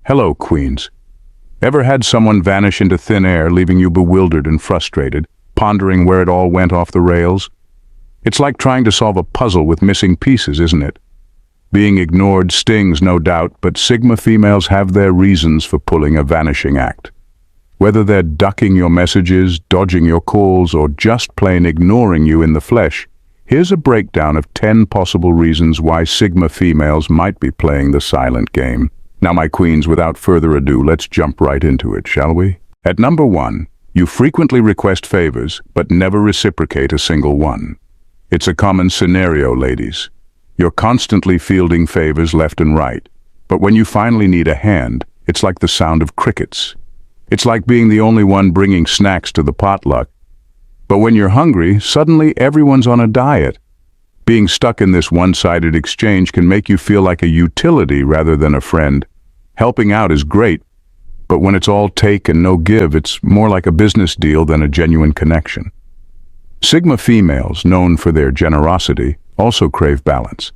Hello, Queens. Ever had someone vanish into thin air, leaving you bewildered and frustrated, pondering where it all went off the rails? It's like trying to solve a puzzle with missing pieces, isn't it? Being ignored stings, no doubt, but Sigma females have their reasons for pulling a vanishing act. Whether they're ducking your messages, dodging your calls, or just plain ignoring you in the flesh, here's a breakdown of 10 possible reasons why Sigma females might be playing the silent game. Now, my queens, without further ado, let's jump right into it, shall we? At number 1, you frequently request favors, but never reciprocate a single one. It's a common scenario, ladies. You're constantly fielding favors left and right, but when you finally need a hand, it's like the sound of crickets. It's like being the only one bringing snacks to the potluck. But when you're hungry, suddenly everyone's on a diet. Being stuck in this one-sided exchange can make you feel like a utility rather than a friend. Helping out is great, but when it's all take and no give, it's more like a business deal than a genuine connection. Sigma females, known for their generosity, also crave balance.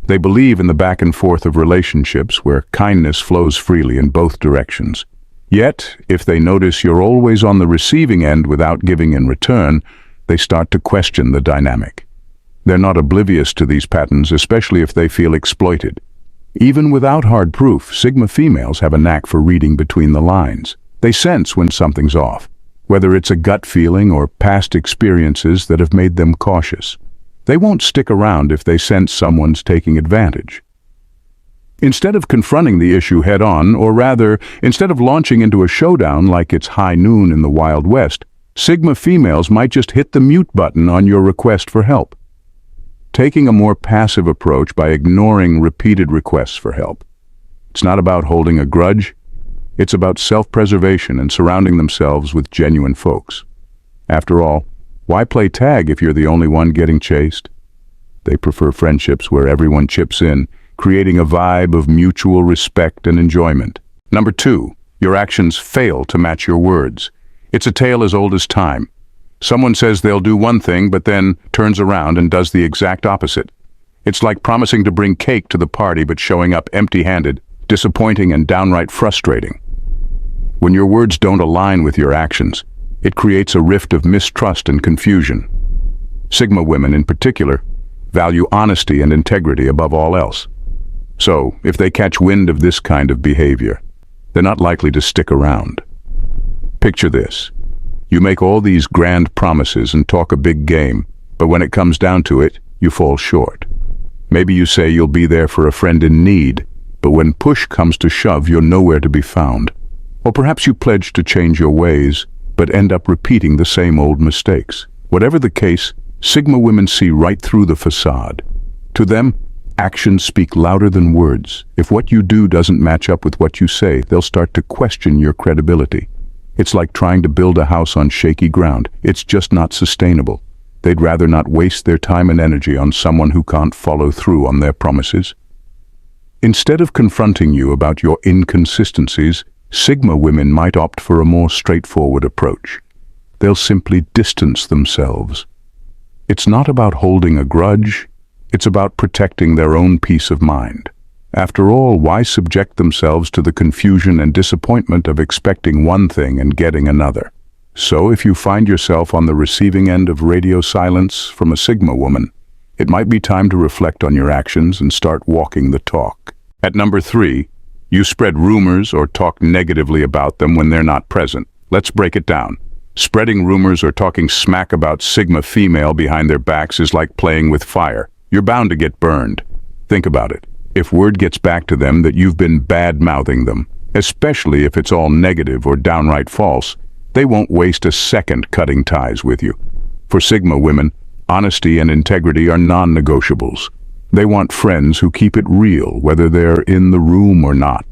They believe in the back and forth of relationships where kindness flows freely in both directions. Yet, if they notice you're always on the receiving end without giving in return, they start to question the dynamic. They're not oblivious to these patterns, especially if they feel exploited. Even without hard proof, Sigma females have a knack for reading between the lines. They sense when something's off, whether it's a gut feeling or past experiences that have made them cautious. They won't stick around if they sense someone's taking advantage. Instead of confronting the issue head-on, or rather, instead of launching into a showdown like it's high noon in the Wild West, Sigma females might just hit the mute button on your request for help. Taking a more passive approach by ignoring repeated requests for help. It's not about holding a grudge. It's about self-preservation and surrounding themselves with genuine folks. After all, why play tag if you're the only one getting chased? They prefer friendships where everyone chips in, creating a vibe of mutual respect and enjoyment. Number 2, your actions fail to match your words. It's a tale as old as time. Someone says they'll do one thing, but then turns around and does the exact opposite. It's like promising to bring cake to the party but showing up empty-handed, disappointing and downright frustrating. When your words don't align with your actions, it creates a rift of mistrust and confusion. Sigma women, in particular, value honesty and integrity above all else. So, if they catch wind of this kind of behavior, they're not likely to stick around. Picture this. You make all these grand promises and talk a big game, but when it comes down to it, you fall short. Maybe you say you'll be there for a friend in need, but when push comes to shove, you're nowhere to be found. Or perhaps you pledge to change your ways, but end up repeating the same old mistakes. Whatever the case, Sigma women see right through the facade. To them, actions speak louder than words. If what you do doesn't match up with what you say, they'll start to question your credibility. It's like trying to build a house on shaky ground. It's just not sustainable. They'd rather not waste their time and energy on someone who can't follow through on their promises. Instead of confronting you about your inconsistencies, Sigma women might opt for a more straightforward approach. They'll simply distance themselves. It's not about holding a grudge. It's about protecting their own peace of mind. After all, why subject themselves to the confusion and disappointment of expecting one thing and getting another? So if you find yourself on the receiving end of radio silence from a Sigma woman, it might be time to reflect on your actions and start walking the talk. At number 3, you spread rumors or talk negatively about them when they're not present. Let's break it down. Spreading rumors or talking smack about Sigma female behind their backs is like playing with fire. You're bound to get burned. Think about it. If word gets back to them that you've been bad-mouthing them, especially if it's all negative or downright false, they won't waste a second cutting ties with you. For Sigma women, honesty and integrity are non-negotiables. They want friends who keep it real, whether they're in the room or not.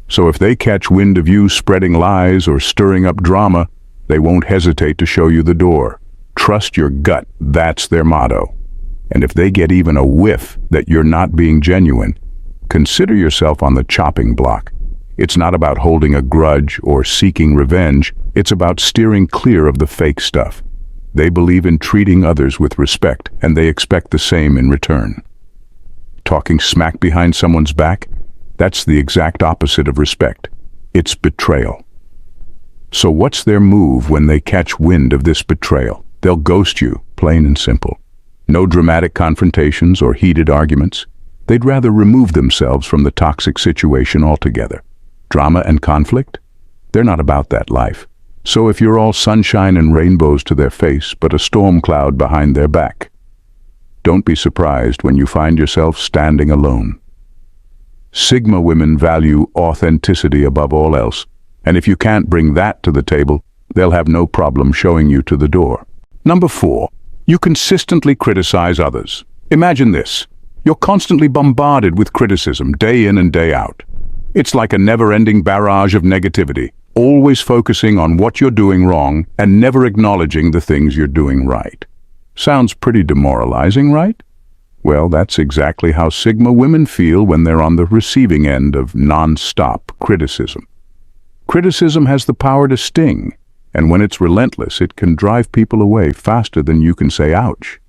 So if they catch wind of you spreading lies or stirring up drama, they won't hesitate to show you the door. Trust your gut, that's their motto. And if they get even a whiff that you're not being genuine, consider yourself on the chopping block. It's not about holding a grudge or seeking revenge. It's about steering clear of the fake stuff. They believe in treating others with respect, and they expect the same in return. Talking smack behind someone's back? That's the exact opposite of respect. It's betrayal. So what's their move when they catch wind of this betrayal? They'll ghost you, plain and simple. No dramatic confrontations or heated arguments. They'd rather remove themselves from the toxic situation altogether. Drama and conflict? They're not about that life. So if you're all sunshine and rainbows to their face, but a storm cloud behind their back, don't be surprised when you find yourself standing alone. Sigma women value authenticity above all else, and if you can't bring that to the table, they'll have no problem showing you to the door. Number 4, you consistently criticize others. Imagine this. You're constantly bombarded with criticism, day in and day out. It's like a never-ending barrage of negativity, always focusing on what you're doing wrong and never acknowledging the things you're doing right. Sounds pretty demoralizing, right? Well, that's exactly how Sigma women feel when they're on the receiving end of non-stop criticism. Criticism has the power to sting, and when it's relentless, it can drive people away faster than you can say ouch.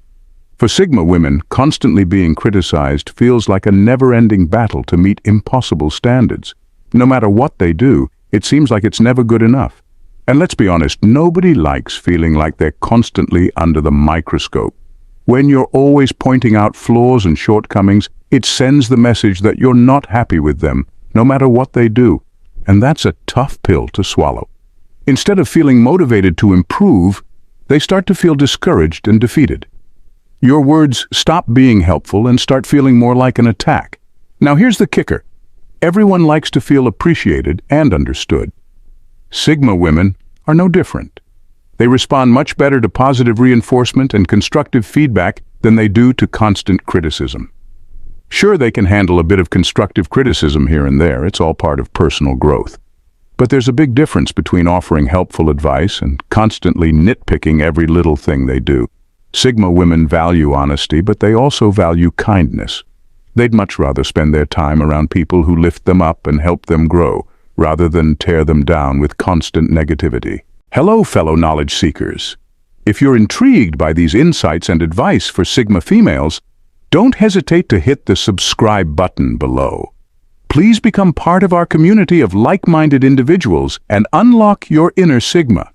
For Sigma women, constantly being criticized feels like a never-ending battle to meet impossible standards. No matter what they do, it seems like it's never good enough. And let's be honest, nobody likes feeling like they're constantly under the microscope. When you're always pointing out flaws and shortcomings, it sends the message that you're not happy with them, no matter what they do. And that's a tough pill to swallow. Instead of feeling motivated to improve, they start to feel discouraged and defeated. Your words stop being helpful and start feeling more like an attack. Now here's the kicker. Everyone likes to feel appreciated and understood. Sigma women are no different. They respond much better to positive reinforcement and constructive feedback than they do to constant criticism. Sure, they can handle a bit of constructive criticism here and there. It's all part of personal growth. But there's a big difference between offering helpful advice and constantly nitpicking every little thing they do. Sigma women value honesty, but they also value kindness. They'd much rather spend their time around people who lift them up and help them grow, rather than tear them down with constant negativity. Hello, fellow knowledge seekers. If you're intrigued by these insights and advice for Sigma females, don't hesitate to hit the subscribe button below. Please become part of our community of like-minded individuals and unlock your inner Sigma.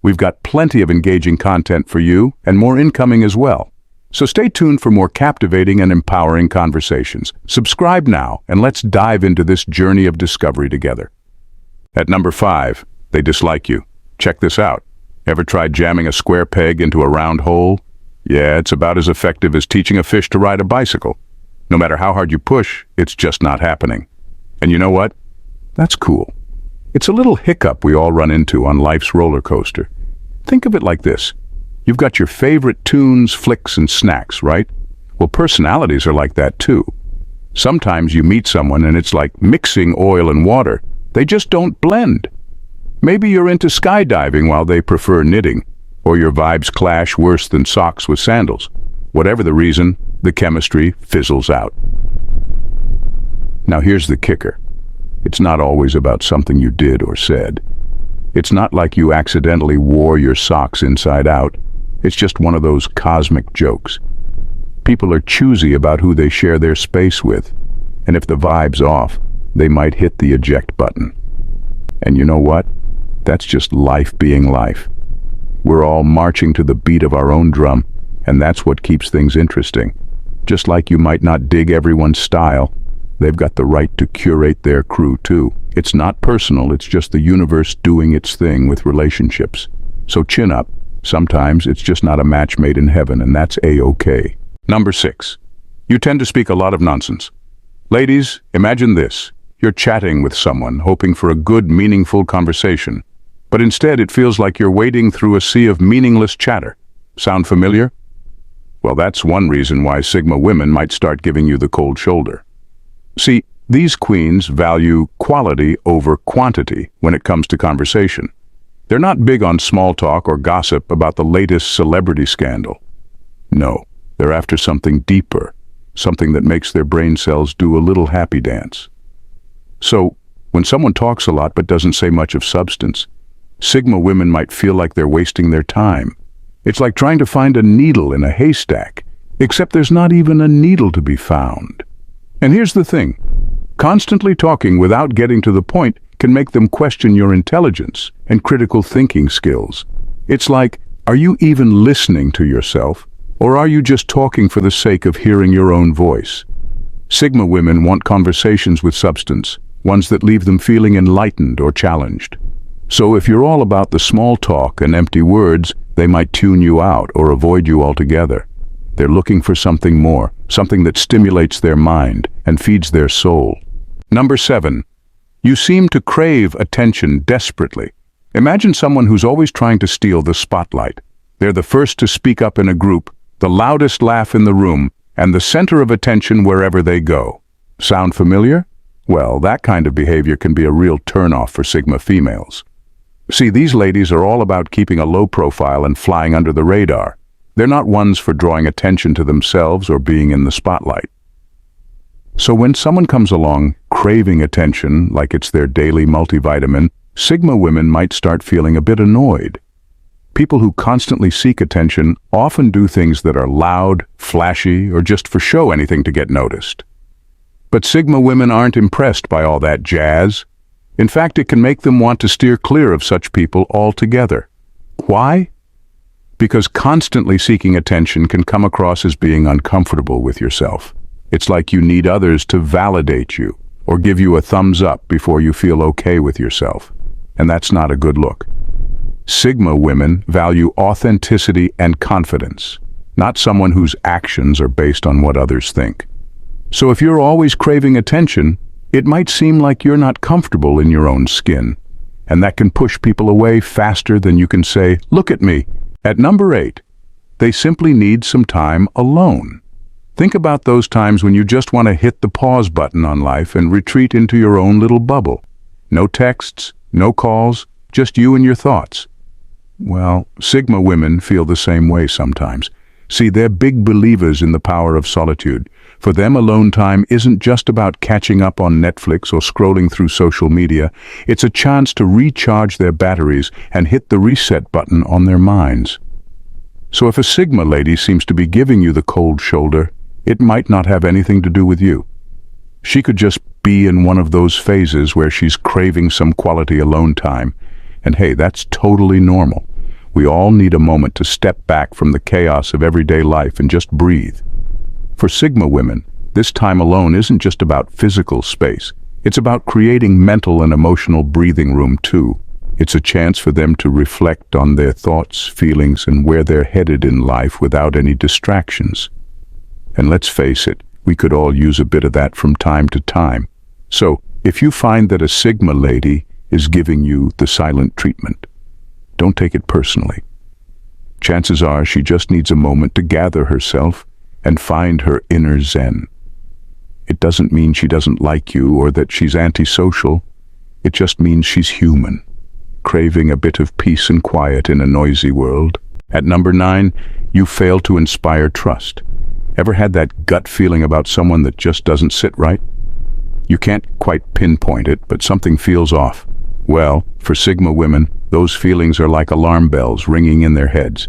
We've got plenty of engaging content for you and more incoming as well. So stay tuned for more captivating and empowering conversations. Subscribe now and let's dive into this journey of discovery together. At number 5, they dislike you. Check this out. Ever tried jamming a square peg into a round hole? Yeah, it's about as effective as teaching a fish to ride a bicycle. No matter how hard you push, it's just not happening. And you know what? That's cool. It's a little hiccup we all run into on life's roller coaster. Think of it like this. You've got your favorite tunes, flicks, and snacks, right? Well, personalities are like that too. Sometimes you meet someone and it's like mixing oil and water. They just don't blend. Maybe you're into skydiving while they prefer knitting, or your vibes clash worse than socks with sandals. Whatever the reason, the chemistry fizzles out. Now here's the kicker. It's not always about something you did or said. It's not like you accidentally wore your socks inside out. It's just one of those cosmic jokes. People are choosy about who they share their space with, and if the vibe's off, they might hit the eject button. And you know what? That's just life being life. We're all marching to the beat of our own drum, and that's what keeps things interesting. Just like you might not dig everyone's style, they've got the right to curate their crew too. It's not personal, it's just the universe doing its thing with relationships. So chin up. Sometimes it's just not a match made in heaven, and that's A-okay. Number 6. You tend to speak a lot of nonsense. Ladies, imagine this. You're chatting with someone, hoping for a good, meaningful conversation. But instead it feels like you're wading through a sea of meaningless chatter. Sound familiar? Well, that's one reason why Sigma women might start giving you the cold shoulder. See, these queens value quality over quantity when it comes to conversation. They're not big on small talk or gossip about the latest celebrity scandal. No, they're after something deeper, something that makes their brain cells do a little happy dance. So, when someone talks a lot but doesn't say much of substance, Sigma women might feel like they're wasting their time. It's like trying to find a needle in a haystack, except there's not even a needle to be found. And here's the thing. Constantly talking without getting to the point can make them question your intelligence and critical thinking skills. It's like, are you even listening to yourself, or are you just talking for the sake of hearing your own voice? Sigma women want conversations with substance, ones that leave them feeling enlightened or challenged. So if you're all about the small talk and empty words, they might tune you out or avoid you altogether. They're looking for something more, something that stimulates their mind and feeds their soul. Number 7. You seem to crave attention desperately. Imagine someone who's always trying to steal the spotlight. They're the first to speak up in a group, the loudest laugh in the room, and the center of attention wherever they go. Sound familiar? Well, that kind of behavior can be a real turn-off for Sigma females. See, these ladies are all about keeping a low profile and flying under the radar. They're not ones for drawing attention to themselves or being in the spotlight. So when someone comes along craving attention like it's their daily multivitamin, Sigma women might start feeling a bit annoyed. People who constantly seek attention often do things that are loud, flashy, or just for show, anything to get noticed. But Sigma women aren't impressed by all that jazz. In fact, it can make them want to steer clear of such people altogether. Why? Because constantly seeking attention can come across as being uncomfortable with yourself. It's like you need others to validate you or give you a thumbs up before you feel okay with yourself. And that's not a good look. Sigma women value authenticity and confidence, not someone whose actions are based on what others think. So if you're always craving attention, it might seem like you're not comfortable in your own skin, and that can push people away faster than you can say, "Look at me." At number 8, they simply need some time alone. Think about those times when you just want to hit the pause button on life and retreat into your own little bubble. No texts, no calls, just you and your thoughts. Well, Sigma women feel the same way sometimes. See, they're big believers in the power of solitude. For them, alone time isn't just about catching up on Netflix or scrolling through social media. It's a chance to recharge their batteries and hit the reset button on their minds. So if a Sigma lady seems to be giving you the cold shoulder, it might not have anything to do with you. She could just be in one of those phases where she's craving some quality alone time. And hey, that's totally normal. We all need a moment to step back from the chaos of everyday life and just breathe. For Sigma women, this time alone isn't just about physical space. It's about creating mental and emotional breathing room too. It's a chance for them to reflect on their thoughts, feelings, and where they're headed in life without any distractions. And let's face it, we could all use a bit of that from time to time. So, if you find that a Sigma lady is giving you the silent treatment, don't take it personally. Chances are she just needs a moment to gather herself and find her inner zen. It doesn't mean she doesn't like you or that she's antisocial. It just means she's human, craving a bit of peace and quiet in a noisy world. At number 9, you fail to inspire trust. Ever had that gut feeling about someone that just doesn't sit right? You can't quite pinpoint it, but something feels off. Well, for Sigma women, those feelings are like alarm bells ringing in their heads.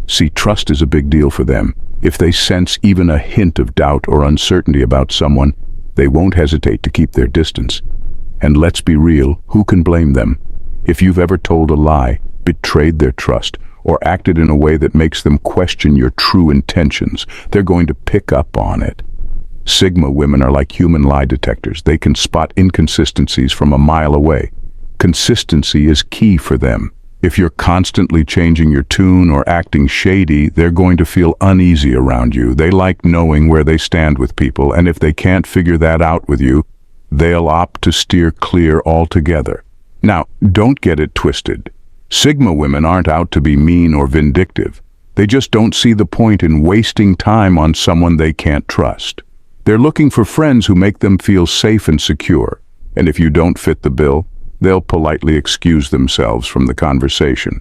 See, trust is a big deal for them. If they sense even a hint of doubt or uncertainty about someone, they won't hesitate to keep their distance. And let's be real, who can blame them? If you've ever told a lie, betrayed their trust, or acted in a way that makes them question your true intentions, they're going to pick up on it. Sigma women are like human lie detectors. They can spot inconsistencies from a mile away. Consistency is key for them. If you're constantly changing your tune or acting shady, they're going to feel uneasy around you. They like knowing where they stand with people, and if they can't figure that out with you, they'll opt to steer clear altogether. Now, don't get it twisted. Sigma women aren't out to be mean or vindictive. They just don't see the point in wasting time on someone they can't trust. They're looking for friends who make them feel safe and secure, and if you don't fit the bill, they'll politely excuse themselves from the conversation.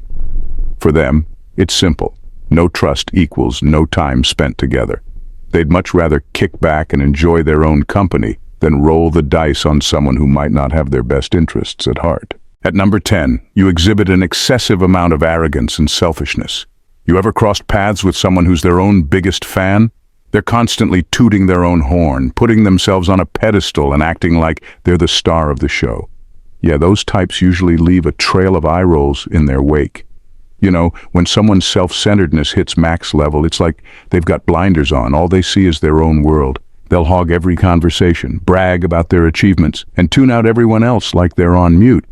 For them, it's simple. No trust equals no time spent together. They'd much rather kick back and enjoy their own company than roll the dice on someone who might not have their best interests at heart. At number 10, you exhibit an excessive amount of arrogance and selfishness. You ever crossed paths with someone who's their own biggest fan? They're constantly tooting their own horn, putting themselves on a pedestal and acting like they're the star of the show. Yeah, those types usually leave a trail of eye rolls in their wake. You know, when someone's self-centeredness hits max level, it's like they've got blinders on. All they see is their own world. They'll hog every conversation, brag about their achievements, and tune out everyone else like they're on mute.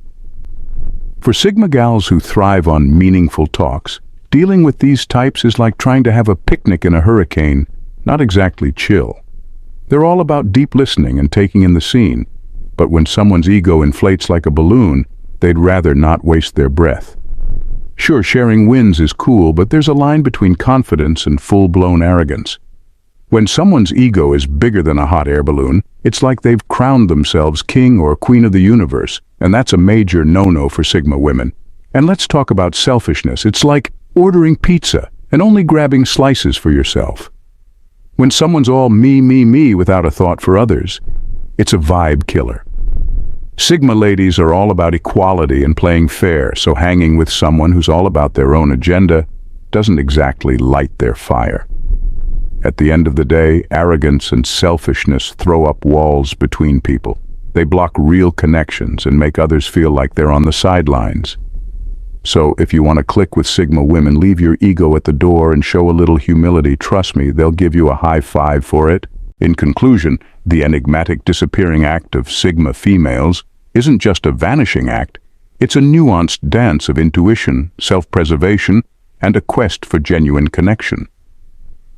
For Sigma gals who thrive on meaningful talks, dealing with these types is like trying to have a picnic in a hurricane, not exactly chill. They're all about deep listening and taking in the scene, but when someone's ego inflates like a balloon, they'd rather not waste their breath. Sure, sharing wins is cool, but there's a line between confidence and full-blown arrogance. When someone's ego is bigger than a hot air balloon, it's like they've crowned themselves king or queen of the universe, and that's a major no-no for Sigma women. And let's talk about selfishness. It's like ordering pizza and only grabbing slices for yourself. When someone's all me without a thought for others, it's a vibe killer. Sigma ladies are all about equality and playing fair, so hanging with someone who's all about their own agenda doesn't exactly light their fire. At the end of the day, arrogance and selfishness throw up walls between people. They block real connections and make others feel like they're on the sidelines. So if you want to click with Sigma women, leave your ego at the door and show a little humility. Trust me, they'll give you a high five for it. In conclusion, the enigmatic disappearing act of Sigma females isn't just a vanishing act, it's a nuanced dance of intuition, self-preservation, and a quest for genuine connection.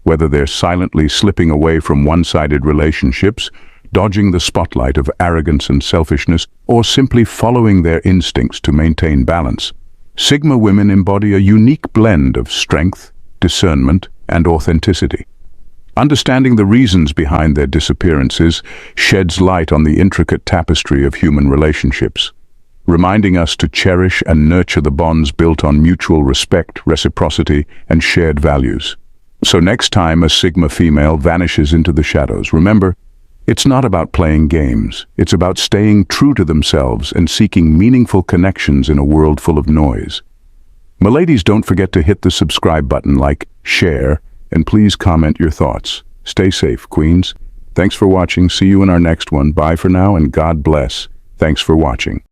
Whether they're silently slipping away from one-sided relationships, dodging the spotlight of arrogance and selfishness, or simply following their instincts to maintain balance, Sigma women embody a unique blend of strength, discernment, and authenticity. Understanding the reasons behind their disappearances sheds light on the intricate tapestry of human relationships, reminding us to cherish and nurture the bonds built on mutual respect, reciprocity, and shared values. So next time a Sigma female vanishes into the shadows, remember, it's not about playing games. It's about staying true to themselves and seeking meaningful connections in a world full of noise. M'ladies, don't forget to hit the subscribe button, like, share, and please comment your thoughts. Stay safe, queens. Thanks for watching. See you in our next one. Bye for now, and God bless. Thanks for watching.